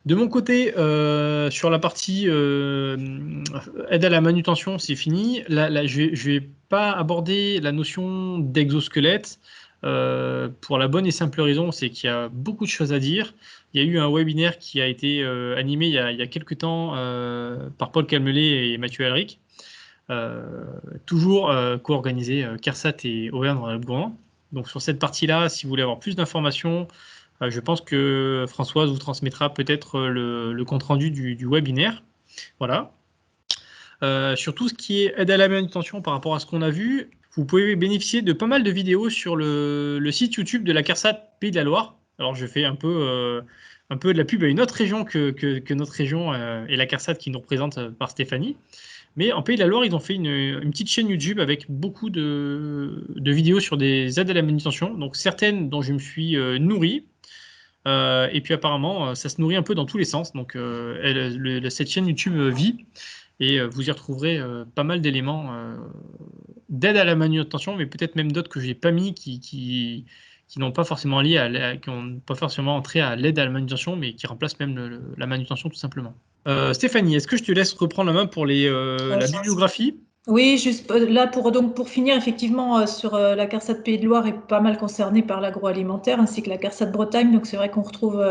De mon côté, sur la partie aide à la manutention, c'est fini. Là, je vais pas aborder la notion d'exosquelette pour la bonne et simple raison, c'est qu'il y a beaucoup de choses à dire. Il y a eu un webinaire qui a été animé il y a quelques temps par Paul Calmelet et Mathieu Alric, toujours co-organisé CARSAT et Auvergne-Rhône-Alpes. Donc sur cette partie-là, si vous voulez avoir plus d'informations, je pense que Françoise vous transmettra peut-être le compte-rendu du webinaire. Voilà. Sur tout ce qui est aide à la manutention par rapport à ce qu'on a vu, vous pouvez bénéficier de pas mal de vidéos sur le site YouTube de la CARSAT Pays de la Loire. Alors, je fais un peu de la pub à une autre région que notre région et la CARSAT qui nous représente par Stéphanie. Mais en Pays de la Loire, ils ont fait une petite chaîne YouTube avec beaucoup de vidéos sur des aides à la manutention. Donc, certaines dont je me suis nourri. Et puis apparemment, ça se nourrit un peu dans tous les sens. Donc cette chaîne YouTube vit et vous y retrouverez pas mal d'éléments d'aide à la manutention, mais peut-être même d'autres que je n'ai pas mis qui n'ont pas forcément qui n'ont pas forcément entré à l'aide à la manutention, mais qui remplacent même la manutention tout simplement. Stéphanie, est-ce que je te laisse reprendre la main pour la bibliographie? Oui, juste là pour finir, effectivement, sur la CARSAT Pays de Loire est pas mal concernée par l'agroalimentaire ainsi que la CARSAT Bretagne. Donc c'est vrai qu'on retrouve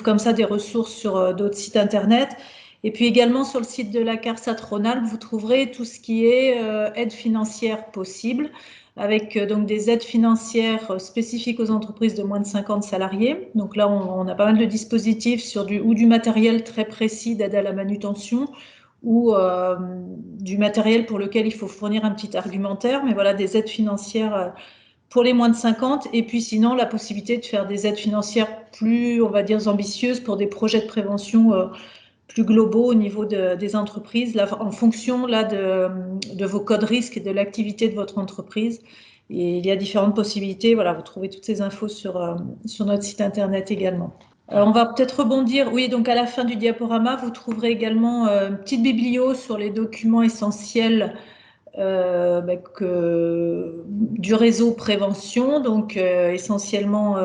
comme ça des ressources sur d'autres sites internet. Et puis également sur le site de la CARSAT Rhône-Alpes, vous trouverez tout ce qui est aide financière possible, avec donc des aides financières spécifiques aux entreprises de moins de 50 salariés. Donc là, on a pas mal de dispositifs sur du matériel très précis d'aide à la manutention, ou du matériel pour lequel il faut fournir un petit argumentaire, mais voilà, des aides financières pour les moins de 50, et puis sinon la possibilité de faire des aides financières plus, on va dire, ambitieuses pour des projets de prévention plus globaux au niveau des entreprises, là, en fonction là, de vos codes risques et de l'activité de votre entreprise. Et il y a différentes possibilités. Voilà, vous trouvez toutes ces infos sur notre site internet également. On va peut-être rebondir. Oui, donc à la fin du diaporama, vous trouverez également une petite biblio sur les documents essentiels du réseau prévention, donc essentiellement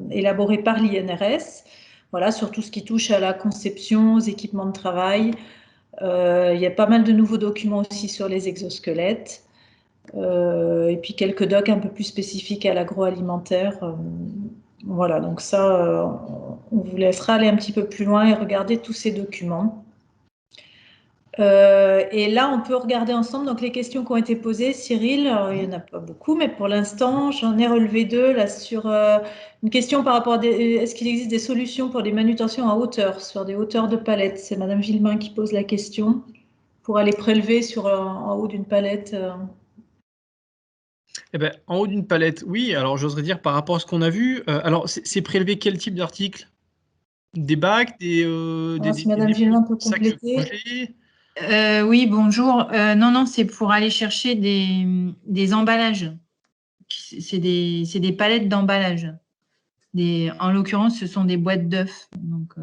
élaboré par l'INRS. Voilà, sur tout ce qui touche à la conception, aux équipements de travail. Il y a pas mal de nouveaux documents aussi sur les exosquelettes. Et puis quelques docs un peu plus spécifiques à l'agroalimentaire. Voilà, donc ça, on vous laissera aller un petit peu plus loin et regarder tous ces documents. Et là, on peut regarder ensemble donc les questions qui ont été posées. Cyril, alors, il n'y en a pas beaucoup, mais pour l'instant, j'en ai relevé deux là sur une question par rapport à est-ce qu'il existe des solutions pour des manutentions en hauteur, sur des hauteurs de palettes? C'est Madame Villemain qui pose la question pour aller prélever en haut d'une palette. Eh ben, en haut d'une palette, oui. Alors, j'oserais dire par rapport à ce qu'on a vu. Alors, c'est prélever quel type d'article? Des bacs, Si Madame Villemain peut sacs de compléter. congé? Oui, bonjour. Non, c'est pour aller chercher des emballages. C'est des palettes d'emballage. En l'occurrence, ce sont des boîtes d'œufs, donc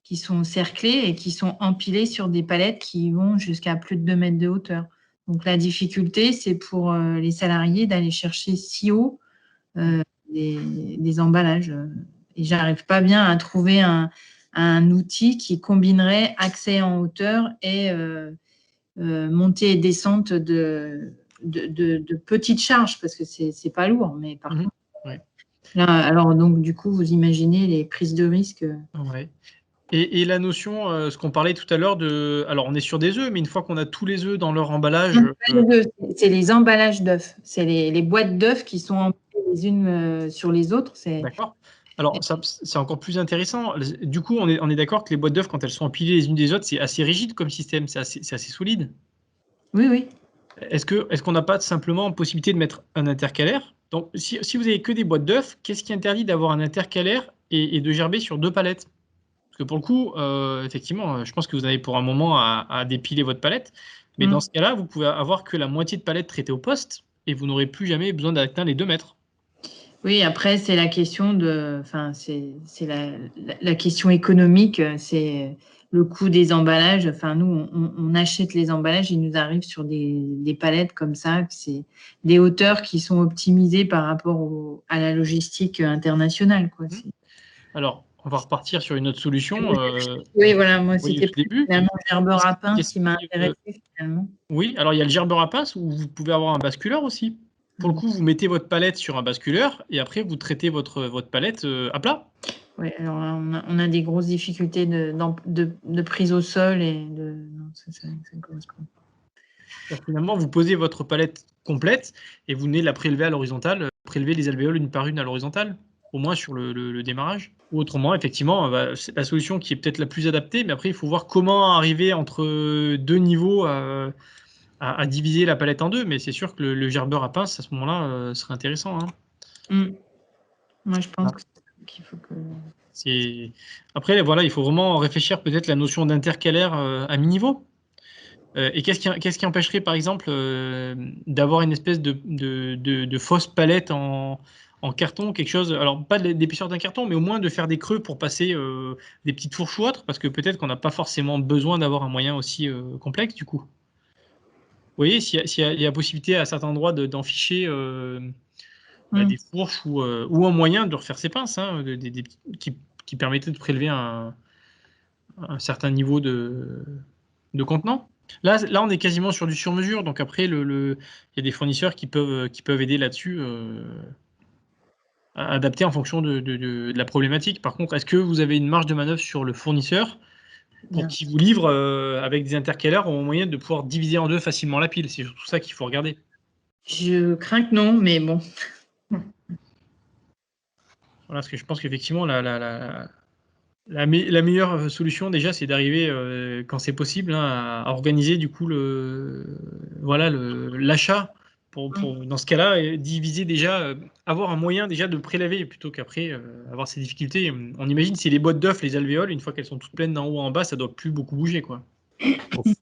qui sont cerclées et qui sont empilées sur des palettes qui vont jusqu'à plus de 2 mètres de hauteur. Donc la difficulté, c'est pour les salariés d'aller chercher si haut des emballages. Et j'arrive pas bien à trouver un outil qui combinerait accès en hauteur et montée et descente de petites charges, parce que c'est pas lourd, mais par contre, ouais. Là, alors donc du coup, vous imaginez les prises de risque. Ouais. Et la notion, ce qu'on parlait tout à l'heure alors on est sur des œufs, mais une fois qu'on a tous les œufs dans leur emballage. C'est les emballages d'œufs, c'est les boîtes d'œufs qui sont empilées les unes sur les autres. D'accord. Alors, c'est encore plus intéressant. Du coup, on est d'accord que les boîtes d'œufs, quand elles sont empilées les unes des autres, c'est assez rigide comme système, c'est assez solide. Oui. Est-ce qu'on n'a pas simplement possibilité de mettre un intercalaire? Donc, si vous avez que des boîtes d'œufs, qu'est-ce qui interdit d'avoir un intercalaire et de gerber sur 2 palettes? Parce que pour le coup, effectivement, je pense que vous avez pour un moment à dépiler votre palette. Mais dans ce cas-là, vous pouvez avoir que la moitié de palette traitée au poste et vous n'aurez plus jamais besoin d'atteindre les 2 mètres. Oui, après, c'est la question c'est la question économique, c'est le coût des emballages. Enfin, nous, on achète les emballages, ils nous arrivent sur des palettes comme ça. C'est des hauteurs qui sont optimisées par rapport à la logistique internationale, quoi. Alors, on va repartir sur une autre solution. Oui, voilà, moi, Oui, c'était au début. finalement le gerbeur à pince Qu'est-ce qui m'a qui, intéressé finalement. Oui, alors il y a le gerbeur à pince où vous pouvez avoir un basculeur aussi. Pour le coup, vous mettez votre palette sur un basculeur et après, vous traitez votre palette à plat. Oui, alors là, on a des grosses difficultés de prise au sol et de. Non, ça ne correspond pas. Finalement, vous posez votre palette complète et vous venez la prélever à l'horizontale, prélever les alvéoles une par une à l'horizontale, au moins sur le démarrage. Ou autrement, effectivement, c'est la solution qui est peut-être la plus adaptée, mais après, il faut voir comment arriver entre deux niveaux à diviser la palette en deux. Mais c'est sûr que le gerbeur à pince, à ce moment-là, serait intéressant. Hein. Moi, je pense qu'il faut que. Après, voilà, il faut vraiment réfléchir peut-être la notion d'intercalaire à mi-niveau. Et qu'est-ce qui empêcherait, par exemple, d'avoir une espèce de fausse palette en carton, quelque chose, alors pas d'épaisseur d'un carton, mais au moins de faire des creux pour passer des petites fourches ou autres, parce que peut-être qu'on n'a pas forcément besoin d'avoir un moyen aussi complexe, du coup. Vous voyez, s'il y a possibilité à certains endroits d'en ficher des fourches ou un moyen de refaire ses pinces, hein, qui permettait de prélever un certain niveau de contenant. Là, on est quasiment sur du sur-mesure, donc après, il y a des fournisseurs qui peuvent aider là-dessus, à adapter en fonction de la problématique. Par contre, est-ce que vous avez une marge de manœuvre sur le fournisseur pour qu'il vous livre avec des intercalaires au moyen de pouvoir diviser en deux facilement la pile? C'est surtout ça qu'il faut regarder. Je crains que non, mais bon. Voilà, parce que je pense qu'effectivement, la meilleure solution déjà, c'est d'arriver, quand c'est possible, hein, à organiser du coup l'achat pour dans ce cas-là diviser déjà, avoir un moyen déjà de prélever plutôt qu'après avoir ces difficultés. On imagine si les boîtes d'œufs, les alvéoles, une fois qu'elles sont toutes pleines d'en haut en bas, ça doit plus beaucoup bouger, quoi.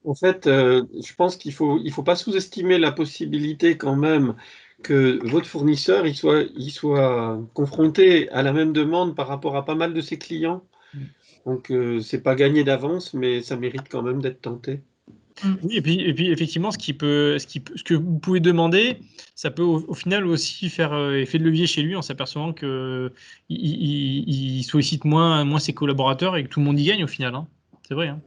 En fait, je pense qu'il faut pas sous-estimer la possibilité quand même que votre fournisseur il soit confronté à la même demande par rapport à pas mal de ses clients. Donc, c'est pas gagné d'avance, mais ça mérite quand même d'être tenté. Oui, et puis effectivement, ce que vous pouvez demander, ça peut au final aussi faire effet de levier chez lui en s'apercevant qu'il sollicite moins ses collaborateurs et que tout le monde y gagne au final. Hein. C'est vrai. Hein.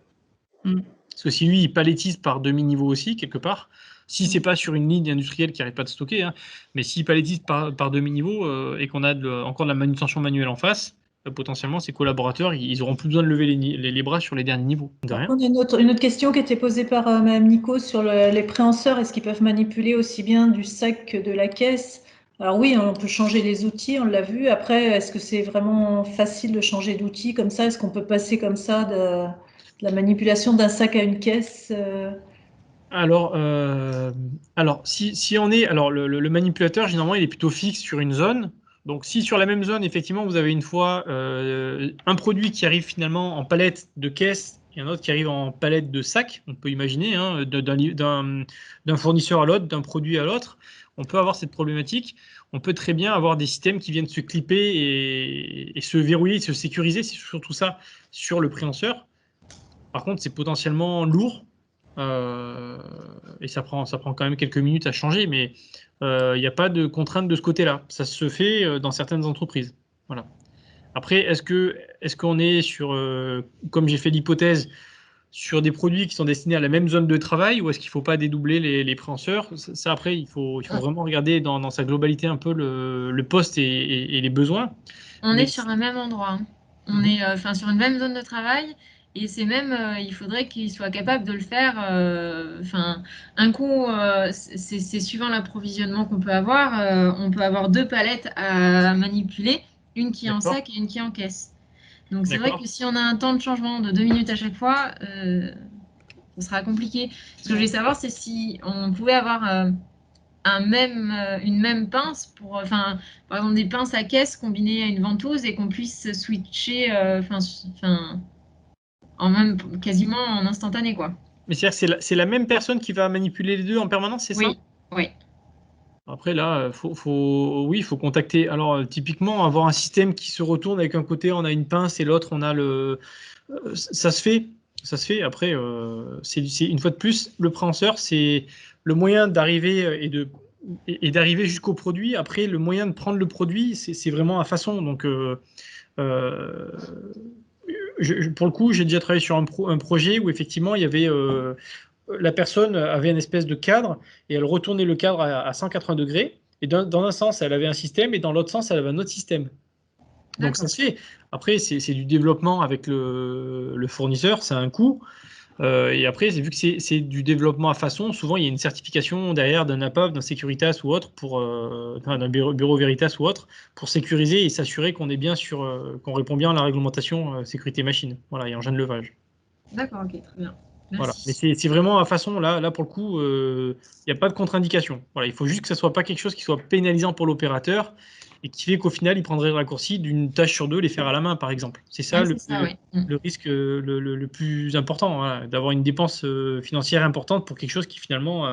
Parce que si lui, il paletise par demi-niveau aussi, quelque part, si c'est pas sur une ligne industrielle qui n'arrête pas de stocker, hein, mais s'il paletise par demi-niveau et qu'on a encore de la manutention manuelle en face, potentiellement, ses collaborateurs, ils auront plus besoin de lever les bras sur les derniers niveaux. De rien. On a une autre question qui était posée par Mme Nico sur les préhenseurs. Est-ce qu'ils peuvent manipuler aussi bien du sac que de la caisse? Alors oui, on peut changer les outils, on l'a vu. Après, est-ce que c'est vraiment facile de changer d'outil comme ça? Est-ce qu'on peut passer comme ça de la manipulation d'un sac à une caisse? Alors, si on est, alors le manipulateur, généralement, il est plutôt fixe sur une zone. Donc, si sur la même zone, effectivement, vous avez une fois un produit qui arrive finalement en palette de caisse et un autre qui arrive en palette de sac, on peut imaginer, hein, d'un fournisseur à l'autre, d'un produit à l'autre, on peut avoir cette problématique. On peut très bien avoir des systèmes qui viennent se clipper et se verrouiller, se sécuriser, c'est surtout ça sur le préhenseur. Par contre, c'est potentiellement lourd. Et ça prend quand même quelques minutes à changer, mais il n'y a pas de contrainte de ce côté-là. Ça se fait dans certaines entreprises. Voilà. Après, est-ce qu'on est sur, comme j'ai fait l'hypothèse, sur des produits qui sont destinés à la même zone de travail, ou est-ce qu'il ne faut pas dédoubler les préhenseurs? Ça, après, il faut vraiment regarder dans sa globalité un peu le poste et les besoins. On est sur un même endroit. Hein. On est sur une même zone de travail. Et c'est même, il faudrait qu'il soit capable de le faire. Un coup, c'est suivant l'approvisionnement qu'on peut avoir. On peut avoir deux palettes à manipuler, une qui est en sac et une qui est en caisse. Donc c'est vrai que si on a un temps de changement de 2 minutes à chaque fois, ce sera compliqué. Ce que je voulais savoir, c'est si on pouvait avoir une même pince pour, par exemple, des pinces à caisse combinées à une ventouse et qu'on puisse switcher, quasiment en instantané, quoi. Mais c'est-à-dire que c'est la même personne qui va manipuler les deux en permanence, c'est ça? Oui. Après, là, il faut contacter. Alors, typiquement, avoir un système qui se retourne avec un côté, on a une pince et l'autre, on a le. Ça se fait. Après, c'est une fois de plus, le préhenseur, c'est le moyen d'arriver d'arriver jusqu'au produit. Après, le moyen de prendre le produit, c'est vraiment à façon. Donc, Pour le coup, j'ai déjà travaillé sur un projet où effectivement, il y avait la personne avait une espèce de cadre et elle retournait le cadre à 180 degrés. Et dans un sens, elle avait un système et dans l'autre sens, elle avait un autre système. Donc ça se fait. Après, c'est du développement avec le fournisseur, c'est un coût. Et après, vu que c'est du développement à façon, souvent il y a une certification derrière d'un APAV, d'un Securitas ou autre, d'un bureau Veritas ou autre, pour sécuriser et s'assurer qu'on est bien qu'on répond bien à la réglementation sécurité machine. Voilà, et engin de levage. D'accord, ok, très bien. Voilà. Merci. Mais c'est vraiment à façon, là pour le coup, il n'y a pas de contre-indication. Voilà, il faut juste que ça ne soit pas quelque chose qui soit pénalisant pour l'opérateur et qui fait qu'au final, il prendrait le raccourci d'une tâche sur deux, les faire à la main, par exemple. C'est ça, Oui, c'est ça, oui. le risque le plus important, voilà, d'avoir une dépense financière importante pour quelque chose qui finalement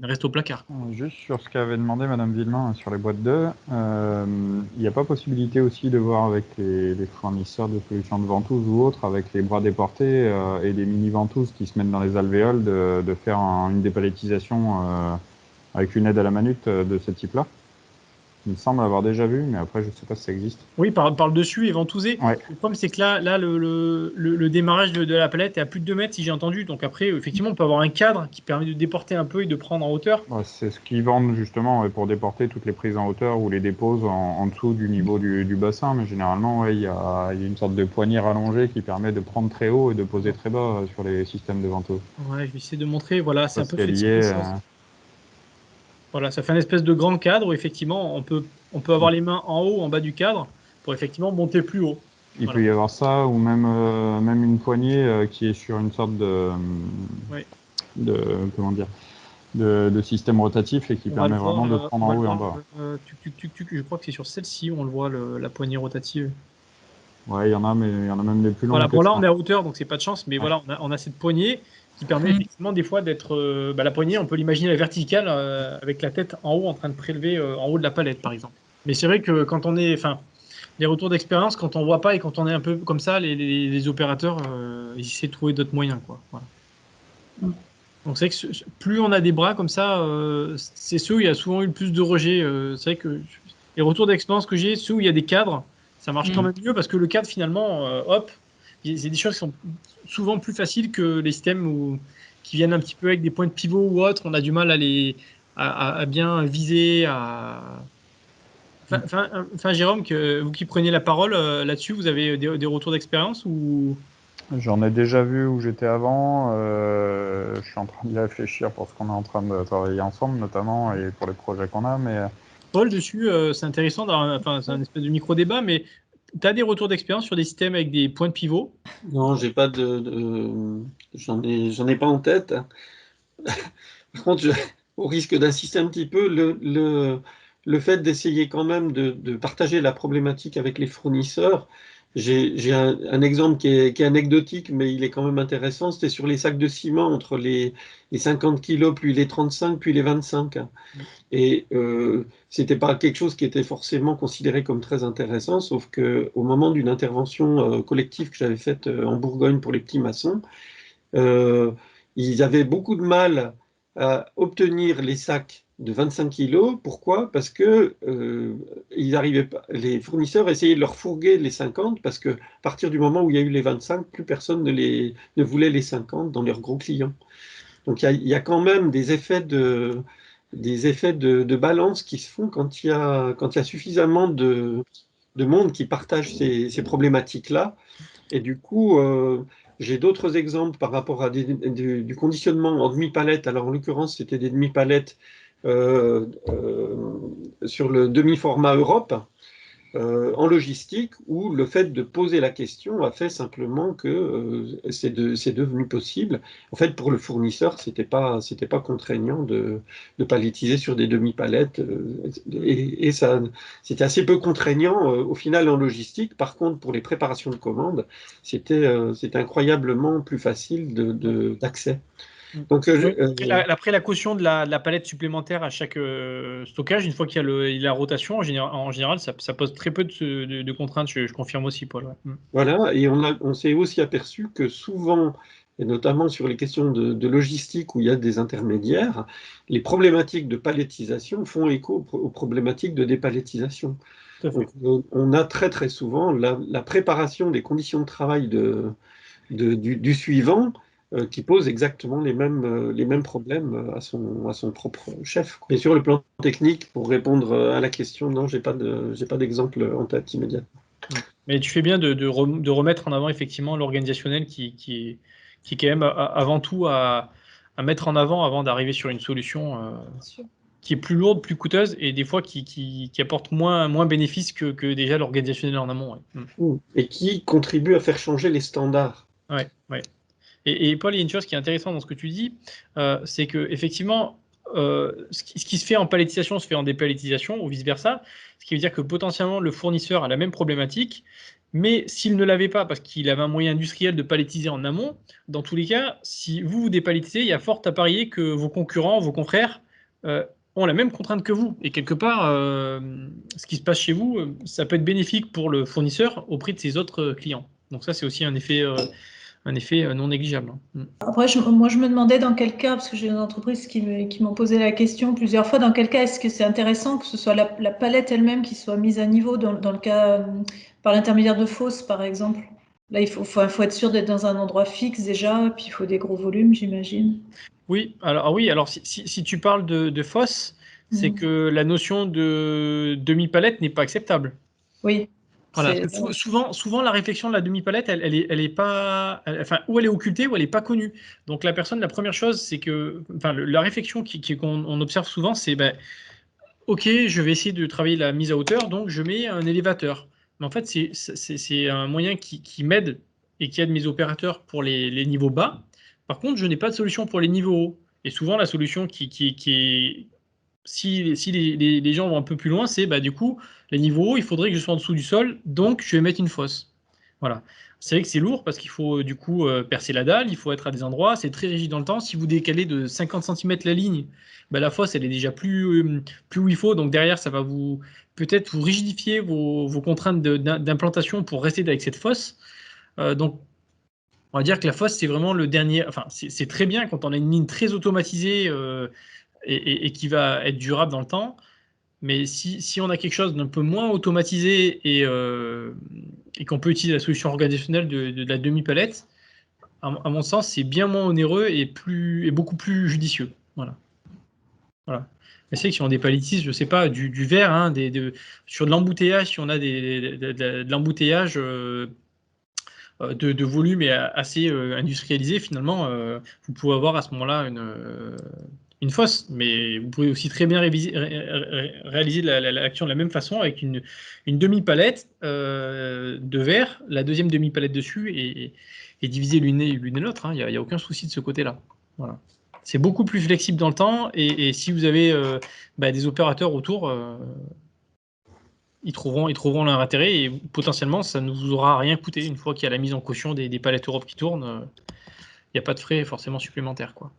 reste au placard. Juste sur ce qu'avait demandé Madame Villemain sur les boîtes d'œufs, il n'y a pas possibilité aussi de voir avec les fournisseurs de solutions de ventouse ou autres, avec les bras déportés et des mini-ventouses qui se mettent dans les alvéoles, de faire une dépalettisation avec une aide à la manute de ce type-là? Il me semble avoir déjà vu, mais après, je ne sais pas si ça existe. Oui, par le dessus et ventousé. Ouais. Le problème, c'est que là le démarrage de la palette est à plus de 2 mètres, si j'ai entendu. Donc après, effectivement, on peut avoir un cadre qui permet de déporter un peu et de prendre en hauteur. Bah, c'est ce qu'ils vendent justement pour déporter toutes les prises en hauteur ou les déposes en dessous du niveau du bassin. Mais généralement, il y a une sorte de poignée rallongée qui permet de prendre très haut et de poser très bas sur les systèmes de ventouse. Ouais, je vais essayer de montrer. Voilà, c'est un peu lié. Voilà, ça fait une espèce de grand cadre où effectivement on peut avoir les mains en haut, en bas du cadre pour effectivement monter plus haut. Il peut y avoir ça ou même une poignée qui est sur une sorte de système rotatif et qui permet vraiment de prendre en haut et en bas. Je crois que c'est sur celle-ci où on le voit la poignée rotative. Ouais, il y en a, mais il y en a même des plus longues. Voilà, bon là on est à hauteur donc c'est pas de chance, mais voilà, on a cette poignée qui permet effectivement des fois d'être la poignée, on peut l'imaginer la verticale avec la tête en haut en train de prélever en haut de la palette par exemple. Mais c'est vrai que quand on est, les retours d'expérience, quand on voit pas et quand on est un peu comme ça, les opérateurs ils essaient de trouver d'autres moyens, quoi. Voilà. Donc c'est vrai que plus on a des bras comme ça, c'est ceux où il y a souvent eu le plus de rejets. C'est vrai que les retours d'expérience que j'ai, ceux où il y a des cadres, ça marche quand même mieux parce que le cadre finalement, c'est des choses qui sont souvent plus faciles que les systèmes qui viennent un petit peu avec des points de pivot ou autres. On a du mal à bien viser. Enfin, Jérôme, vous qui prenez la parole là-dessus, vous avez des retours d'expérience ou... J'en ai déjà vu où j'étais avant. Je suis en train d'y réfléchir pour ce qu'on est en train de travailler ensemble, notamment, et pour les projets qu'on a. Mais Paul, dessus, c'est intéressant. C'est un espèce de micro-débat, mais tu as des retours d'expérience sur des systèmes avec des points de pivot? Non, j'ai pas j'en ai pas en tête. Par contre, au risque d'insister un petit peu, le fait d'essayer quand même de partager la problématique avec les fournisseurs, j'ai un exemple qui est anecdotique, mais il est quand même intéressant. C'était sur les sacs de ciment entre les 50 kilos, puis les 35, puis les 25. Et c'était pas quelque chose qui était forcément considéré comme très intéressant, sauf qu'au moment d'une intervention collective que j'avais faite en Bourgogne pour les petits maçons, ils avaient beaucoup de mal à obtenir les sacs de 25 kilos. Pourquoi? Parce que ils arrivaient pas, les fournisseurs essayaient de leur fourguer les 50, parce que à partir du moment où il y a eu les 25, plus personne ne voulait les 50 dans leurs gros clients. Donc il y a quand même des effets de balance qui se font quand il y a suffisamment de monde qui partage ces problématiques-là. Et du coup, j'ai d'autres exemples par rapport à du conditionnement en demi-palette. Alors, en l'occurrence, c'était des demi-palettes sur le demi-format Europe, en logistique, où le fait de poser la question a fait simplement que c'est devenu possible. En fait, pour le fournisseur, c'était pas contraignant de palettiser sur des demi-palettes, et ça, c'était assez peu contraignant au final en logistique. Par contre, pour les préparations de commandes, c'était incroyablement plus facile d'accès. Donc, après la caution de la palette supplémentaire à chaque stockage, une fois qu'il y a la rotation, en général ça pose très peu de contraintes, je confirme aussi, Paul. Ouais. Voilà, et on s'est aussi aperçu que souvent, et notamment sur les questions de logistique où il y a des intermédiaires, les problématiques de palettisation font écho aux problématiques de dépalettisation. Tout à fait. Donc, on a très très souvent la préparation des conditions de travail du suivant qui pose exactement les mêmes problèmes à son propre chef. Et sur le plan technique, pour répondre à la question, non, j'ai pas d'exemple en tête immédiat. Mais tu fais bien de remettre en avant effectivement l'organisationnel qui est quand même avant tout à mettre en avant avant d'arriver sur une solution qui est plus lourde, plus coûteuse et des fois qui apporte moins bénéfices que déjà l'organisationnel en amont. Ouais. Et qui contribue à faire changer les standards. Ouais. Et Paul, il y a une chose qui est intéressante dans ce que tu dis, c'est que effectivement, ce qui se fait en palettisation se fait en dépalettisation ou vice-versa, ce qui veut dire que potentiellement le fournisseur a la même problématique, mais s'il ne l'avait pas parce qu'il avait un moyen industriel de palettiser en amont, dans tous les cas, si vous dépalettisez, il y a fort à parier que vos concurrents, vos confrères ont la même contrainte que vous. Et quelque part, ce qui se passe chez vous, ça peut être bénéfique pour le fournisseur au prix de ses autres clients. Donc ça, c'est aussi un effet non négligeable. Après, moi, je me demandais dans quel cas, parce que j'ai des entreprises qui m'ont posé la question plusieurs fois, dans quel cas est-ce que c'est intéressant que ce soit la palette elle-même qui soit mise à niveau dans le cas par l'intermédiaire de fosses, par exemple. Là, il faut être sûr d'être dans un endroit fixe déjà, puis il faut des gros volumes, j'imagine. Oui, alors si tu parles de fosse, c'est que la notion de demi-palette n'est pas acceptable. Oui. Voilà, souvent la réflexion de la demi-palette, elle est pas, ou elle est occultée ou elle n'est pas connue. Donc la première chose, c'est que, la réflexion qu'on observe souvent, c'est, ok, je vais essayer de travailler la mise à hauteur, donc je mets un élévateur. Mais en fait, c'est un moyen qui m'aide et qui aide mes opérateurs pour les niveaux bas. Par contre, je n'ai pas de solution pour les niveaux hauts. Et souvent, la solution qui est si les gens vont un peu plus loin, c'est du coup, les niveaux hauts, il faudrait que je sois en dessous du sol, donc je vais mettre une fosse. Voilà. C'est vrai que c'est lourd parce qu'il faut du coup percer la dalle, il faut être à des endroits, c'est très rigide dans le temps. Si vous décalez de 50 cm la ligne, la fosse, elle est déjà plus où il faut. Donc derrière, ça va peut-être vous rigidifier vos contraintes d'implantation pour rester avec cette fosse. Donc, on va dire que la fosse, c'est vraiment le dernier. Enfin, c'est très bien quand on a une ligne très automatisée et qui va être durable dans le temps. Mais si on a quelque chose d'un peu moins automatisé et qu'on peut utiliser la solution organisationnelle de la demi-palette, à mon sens, c'est bien moins onéreux et beaucoup plus judicieux. Voilà. Mais c'est que si on dépaletise, je ne sais pas, du verre, sur de l'embouteillage, si on a de l'embouteillage de volume et assez industrialisé, finalement, vous pouvez avoir à ce moment-là une fosse, mais vous pouvez aussi très bien réaliser l'action de la même façon avec une demi-palette de verre, la deuxième demi-palette dessus et diviser l'une et l'autre. Il n'y a aucun souci de ce côté-là. Voilà. C'est beaucoup plus flexible dans le temps et si vous avez des opérateurs autour, ils trouveront leur intérêt et potentiellement ça ne vous aura rien coûté une fois qu'il y a la mise en caution des palettes Europe qui tournent. Il n'y a pas de frais forcément supplémentaires, quoi.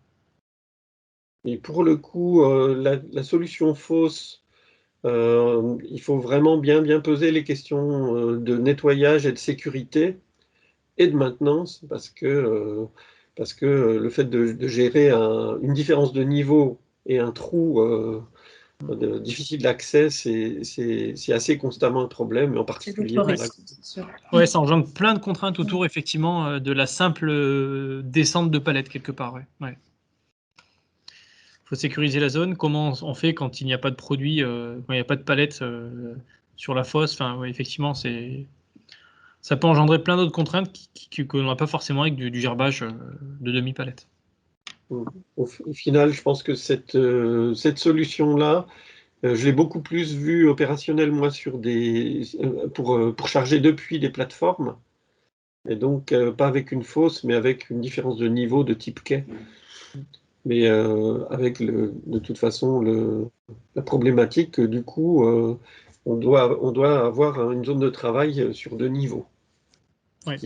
Et pour le coup, la solution fausse, il faut vraiment bien peser les questions de nettoyage et de sécurité et de maintenance parce que le fait de gérer une différence de niveau et un trou difficile d'accès, c'est assez constamment un problème, en particulier. Ouais, ça engendre plein de contraintes autour, effectivement, de la simple descente de palette quelque part. Ouais. Faut sécuriser la zone. Comment on fait quand il n'y a pas de produit, quand il n'y a pas de palette sur la fosse? Effectivement, ça peut engendrer plein d'autres contraintes qu'on n'a pas forcément avec du gerbage de demi-palette. Au final, je pense que cette solution-là, je l'ai beaucoup plus vue opérationnelle, moi, pour charger depuis des plateformes. Et donc, pas avec une fosse, mais avec une différence de niveau de type quai. Mais avec de toute façon la problématique que du coup, on doit avoir une zone de travail sur 2 niveaux. Ouais.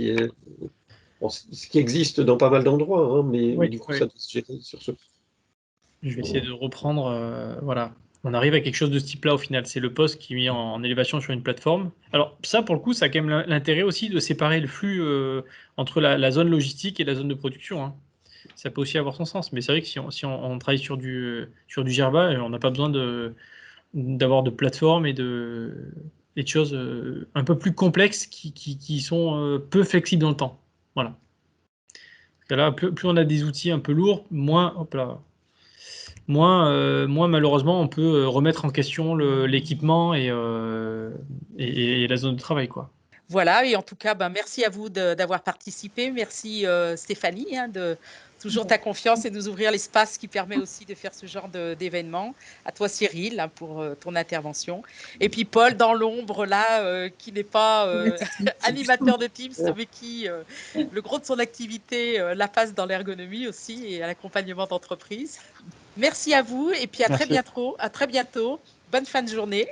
Ce qui existe dans pas mal d'endroits, mais du coup, ça doit se gérer sur ce. Je vais essayer de reprendre. Voilà. On arrive à quelque chose de ce type-là au final. C'est le poste qui est mis en élévation sur une plateforme. Alors ça, pour le coup, ça a quand même l'intérêt aussi de séparer le flux entre la zone logistique et la zone de production. Ça peut aussi avoir son sens. Mais c'est vrai que si on travaille sur du Gerba, on n'a pas besoin d'avoir de plateforme et des choses un peu plus complexes qui sont peu flexibles dans le temps. Voilà. Parce que là, plus on a des outils un peu lourds, moins malheureusement on peut remettre en question l'équipement et la zone de travail, quoi. Voilà, et en tout cas, merci à vous d'avoir participé. Merci Stéphanie, de toujours ta confiance et de nous ouvrir l'espace qui permet aussi de faire ce genre d'événement. À toi Cyril pour ton intervention. Et puis Paul dans l'ombre là, qui n'est pas animateur de Teams, mais qui, le gros de son activité, la passe dans l'ergonomie aussi et à l'accompagnement d'entreprise. Merci à vous et puis à très bientôt. À très bientôt. Bonne fin de journée.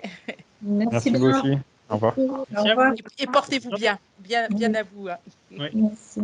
Merci vous aussi. Au revoir. Au revoir. Et portez-vous bien à vous. Ouais. Merci.